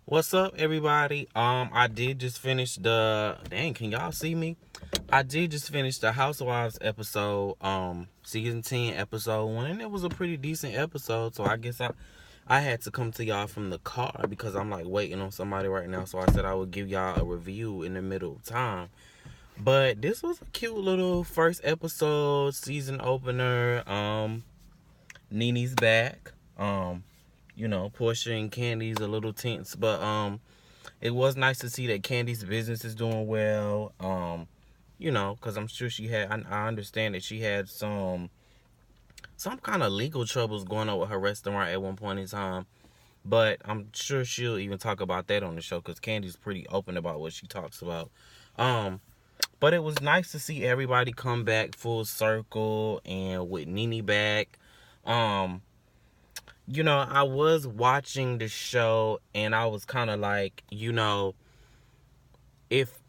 What's up, everybody? I did just finish the can y'all see me? I did just finish the Housewives episode, season 10, episode 1, and it was a pretty decent episode. So I guess I had to come to y'all from the car because I'm like waiting on somebody right now. So I said I would give y'all a review in the middle of time. But this was a cute little first episode, season opener. NeNe's back. Porsha and Kandi's a little tense, but it was nice to see that Kandi's business is doing well. Because I'm sure I understand that she had some kind of legal troubles going on with her restaurant at one point in time. But I'm sure she'll even talk about that on the show because Kandi's pretty open about what she talks about. But it was nice to see everybody come back full circle and with NeNe back. I was watching the show and I was kind of like, if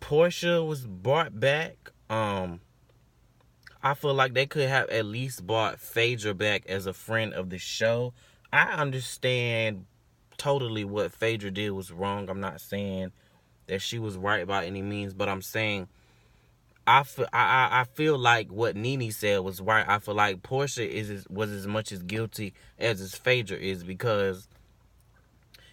Porsha was brought back, I feel like they could have at least brought Phaedra back as a friend of the show. I understand totally what Phaedra did was wrong. I'm not saying that she was right by any means, but I'm saying I feel like what NeNe said was right. I feel like Porsha was as much as guilty as Phaedra is because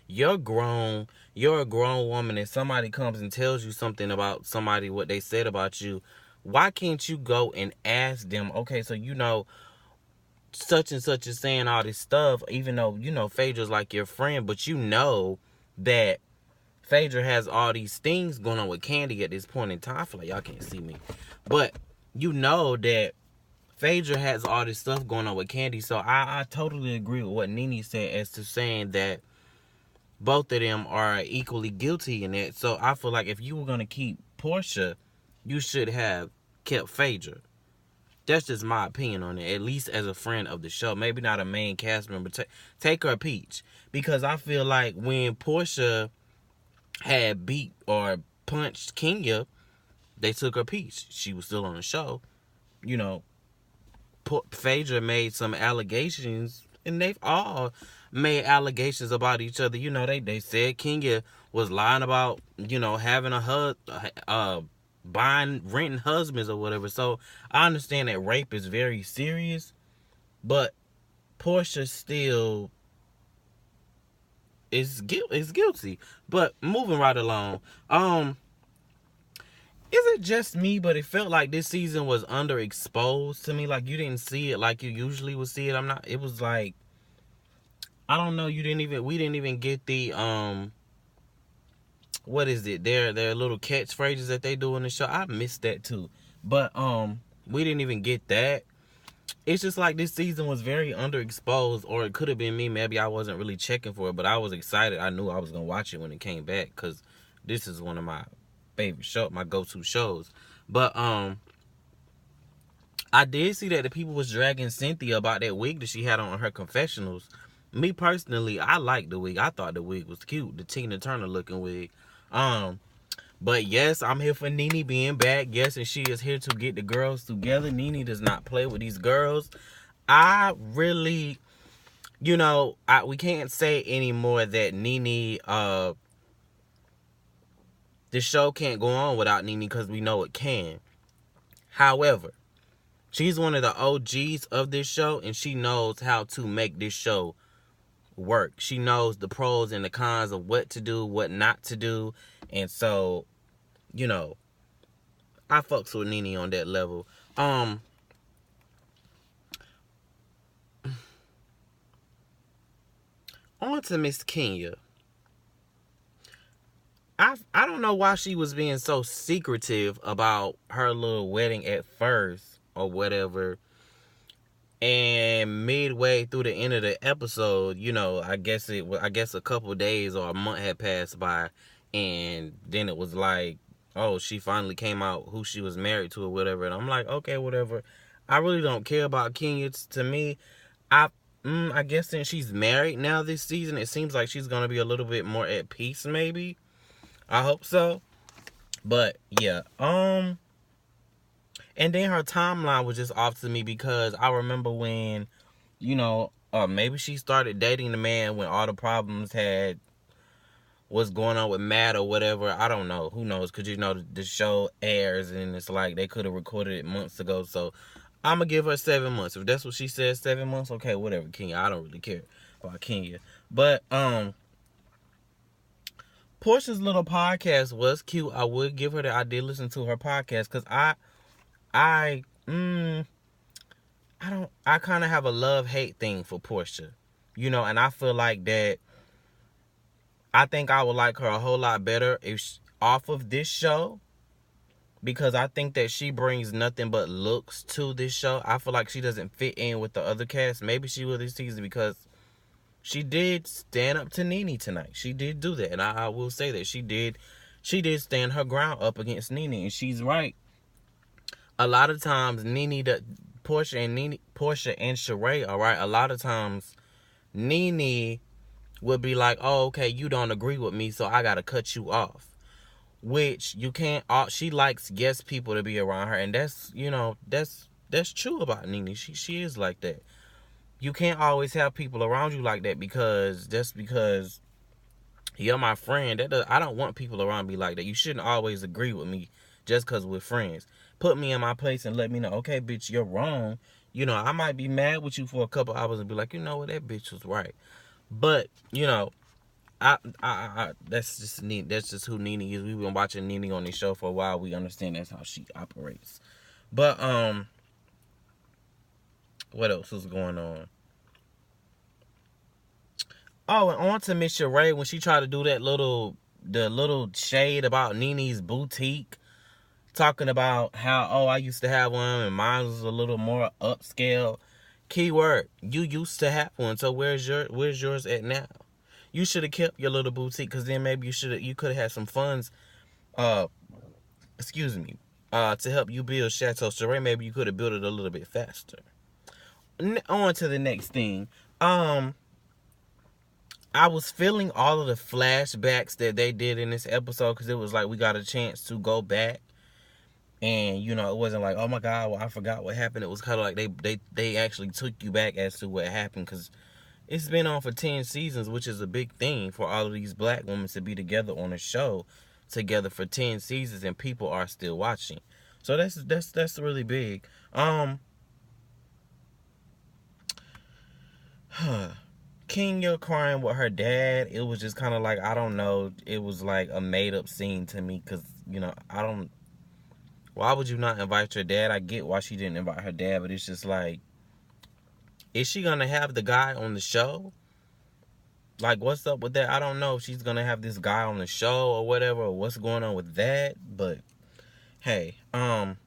you're grown. You're a grown woman, and somebody comes and tells you something about somebody, what they said about you. Why can't you go and ask them? Okay, so such and such is saying all this stuff, even though Phaedra's like your friend, but that Phaedra has all these things going on with Kandi at this point in time. I feel like y'all can't see me. But that Phaedra has all this stuff going on with Kandi. So I totally agree with what NeNe said as to saying that both of them are equally guilty in that. So I feel like if you were going to keep Porsha, you should have kept Phaedra. That's just my opinion on it, at least as a friend of the show. Maybe not a main cast member. Take her peach. Because I feel like when Porsha had beat or punched Kenya, they took her peach. She was still on the show. Phaedra made some allegations, and they've all made allegations about each other. They said Kenya was lying about, having renting husbands or whatever. So I understand that rape is very serious, but Porsha still is guilty. But moving right along, is it just me, but it felt like this season was underexposed to me? Like you didn't see it like you usually would see it. It was like, I don't know, we didn't even get the what is it? Their little catchphrases that they do in the show. I missed that too. But we didn't even get that. It's just like this season was very underexposed, or it could have been me. Maybe I wasn't really checking for it, but I was excited. I knew I was gonna watch it when it came back because this is one of my favorite my go-to shows. But I did see that the people was dragging Cynthia about that wig that she had on her confessionals. Me personally, I liked the wig. I thought the wig was cute, the Tina Turner looking wig. But yes, I'm here for NeNe being back. Yes, and she is here to get the girls together. NeNe does not play with these girls. I really, we can't say anymore that NeNe, the show can't go on without NeNe because we know it can. However, she's one of the OGs of this show, and she knows how to make this show work. She knows the pros and the cons of what to do, what not to do. And so, I fucks with NeNe on that level. On to Miss Kenya. I don't know why she was being so secretive about her little wedding at first or whatever. And midway through the end of the episode, I guess a couple of days or a month had passed by, and then it was like, oh, she finally came out who she was married to or whatever. And I'm like, okay, whatever. I really don't care about Kenya. To me, I guess since she's married now this season, it seems like she's gonna be a little bit more at peace. Maybe, I hope so. But yeah, and then her timeline was just off to me because I remember when, maybe she started dating the man when all the problems had what's going on with Matt or whatever. I don't know. Who knows? Because, the show airs and it's like they could have recorded it months ago. So I'm going to give her 7 months. If that's what she says, 7 months, okay, whatever, Kenya. I don't really care about Kenya. But, Porsha's little podcast was cute. I would give her that. I did listen to her podcast because I kind of have a love-hate thing for Porsha. And I feel like that I think I would like her a whole lot better if off of this show, because I think that she brings nothing but looks to this show. I feel like she doesn't fit in with the other cast. Maybe she will this season because she did stand up to NeNe tonight. She did do that. And I will say that she did stand her ground up against NeNe. And she's right. A lot of times, Porsha and Sheree are right. A lot of times, NeNe would be like, oh, okay, you don't agree with me, so I got to cut you off. Which you can't. She likes guest people to be around her. And that's true about NeNe. She is like that. You can't always have people around you like that because you're my friend. I don't want people around me like that. You shouldn't always agree with me just because we're friends. Put me in my place and let me know, okay, bitch, you're wrong. I might be mad with you for a couple hours and be like, what, that bitch was right. But, that's just NeNe. That's just who NeNe is. We've been watching NeNe on this show for a while. We understand that's how she operates. But, what else was going on? Oh, and on to Miss Sheree when she tried to do the little shade about NeNe's boutique, talking about how, I used to have one and mine was a little more upscale. Keyword, you used to have one, so where's yours at now? You should have kept your little boutique, because then maybe you could have had some funds, to help you build Chateau Sheree. Maybe you could have built it a little bit faster. On to the next thing. I was feeling all of the flashbacks that they did in this episode, because it was like we got a chance to go back. And, it wasn't like, oh my God, well, I forgot what happened. It was kind of like they actually took you back as to what happened, because it's been on for 10 seasons, which is a big thing for all of these black women to be together on a show together for 10 seasons, and people are still watching. So that's really big. Kenya crying with her dad, it was just kind of like, I don't know, it was like a made up scene to me, because, why would you not invite your dad? I get why she didn't invite her dad, but it's just like, is she gonna have the guy on the show? Like, what's up with that? I don't know if she's gonna have this guy on the show or whatever, or what's going on with that, but hey, and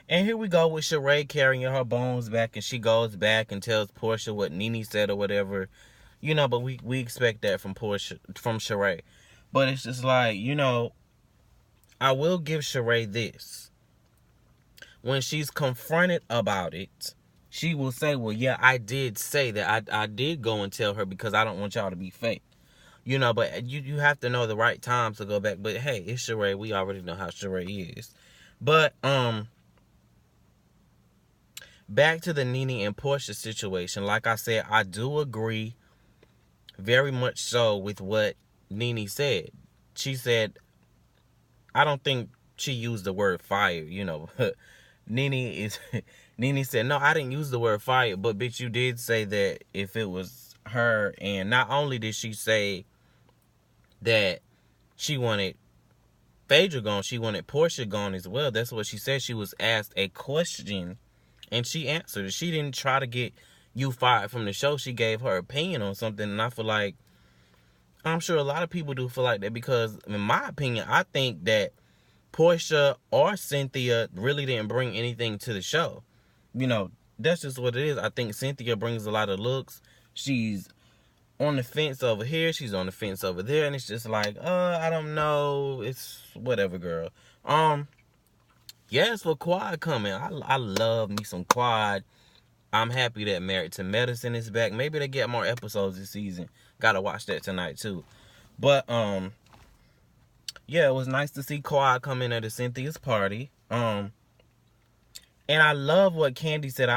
here we go with Sheree carrying her bones back, and she goes back and tells Porsha what NeNe said or whatever, but we expect that from Sheree. But it's just like, I will give Sheree this. When she's confronted about it, she will say, well, yeah, I did say that. I did go and tell her because I don't want y'all to be fake. But you have to know the right time to go back. But hey, it's Sheree. We already know how Sheree is. But, back to the NeNe and Porsha situation. Like I said, I do agree very much so with what NeNe said. She said, I don't think she used the word fire, NeNe said, no, I didn't use the word fire, but bitch, you did say that if it was her, and not only did she say that she wanted Phaedra gone, she wanted Porsha gone as well. That's what she said. She was asked a question and she answered it. She didn't try to get you fired from the show. She gave her opinion on something, and I feel like, I'm sure a lot of people do feel like that, because in my opinion, I think that Porsha or Cynthia really didn't bring anything to the show. That's just what it is. I think Cynthia brings a lot of looks. She's on the fence over here. She's on the fence over there. And it's just like, I don't know. It's whatever, girl. Yes, for Quad coming. I love me some Quad. I'm happy that Married to Medicine is back. Maybe they get more episodes this season. Gotta watch that tonight, too. But, yeah, it was nice to see Quad come in at Cynthia's party. And I love what Kandi said.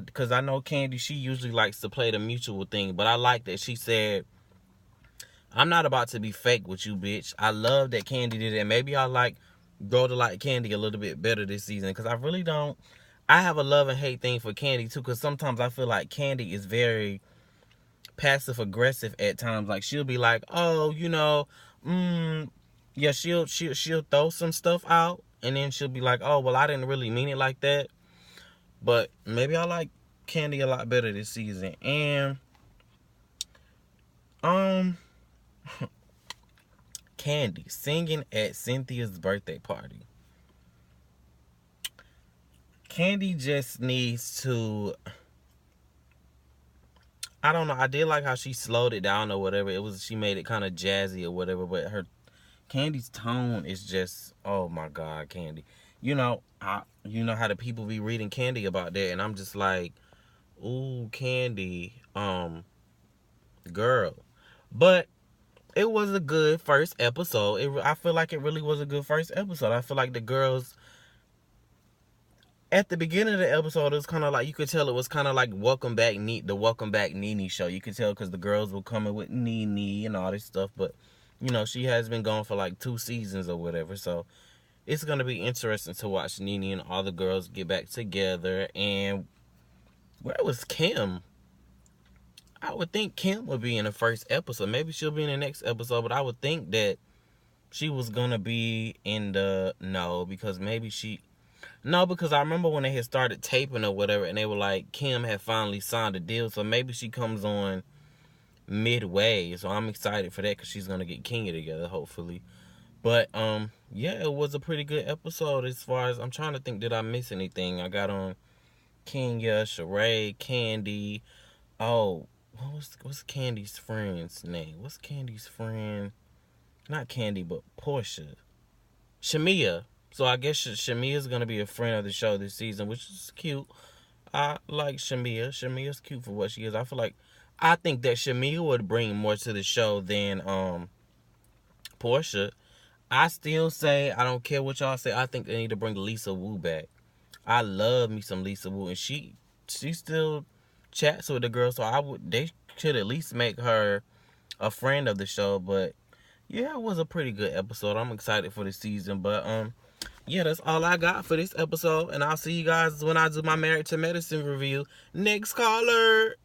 Because I know Kandi, she usually likes to play the mutual thing. But I like that she said, I'm not about to be fake with you, bitch. I love that Kandi did it. And maybe I'll grow to like Kandi a little bit better this season. Because I really don't. I have a love and hate thing for Kandi too. Because sometimes I feel like Kandi is very passive aggressive at times. Like she'll be like, oh, yeah, she'll throw some stuff out. And then she'll be like, oh, well, I didn't really mean it like that. But maybe I like Kandi a lot better this season. And Kandi singing at Cynthia's birthday party. Kandi just needs to, I don't know, I did like how she slowed it down or whatever. She made it kind of jazzy or whatever, but Kandi's tone is just, oh my God, Kandi. You know how the people be reading Kandi about that, and I'm just like, ooh, Kandi, girl. But it was a good first episode. I feel like it really was a good first episode. I feel like the girls, at the beginning of the episode, it was kind of like, you could tell it was kind of like the Welcome Back NeNe show. You could tell because the girls were coming with NeNe and all this stuff. But, she has been gone for like 2 seasons or whatever. So it's going to be interesting to watch NeNe and all the girls get back together. And where was Kim? I would think Kim would be in the first episode. Maybe she'll be in the next episode, but I would think that she was going to be in because I remember when they had started taping or whatever, and they were like, Kim had finally signed a deal, so maybe she comes on midway. So I'm excited for that because she's going to get Kenya together, hopefully. But, yeah, it was a pretty good episode as far as, I'm trying to think, did I miss anything? I got on Kenya, Sheree, Kandi. Oh, what's Kandi's friend's name? What's Kandi's friend? Not Kandi, but Porsha. Shamia. So I guess Shamia's going to be a friend of the show this season, which is cute. I like Shamia. Shamia's cute for what she is. I think that Shamia would bring more to the show than Porsha. I still say, I don't care what y'all say, I think they need to bring Lisa Wu back. I love me some Lisa Wu, and she still chats with the girl, so they should at least make her a friend of the show. But yeah, it was a pretty good episode. I'm excited for the season. But yeah, that's all I got for this episode, and I'll see you guys when I do my Married to Medicine review. Next caller.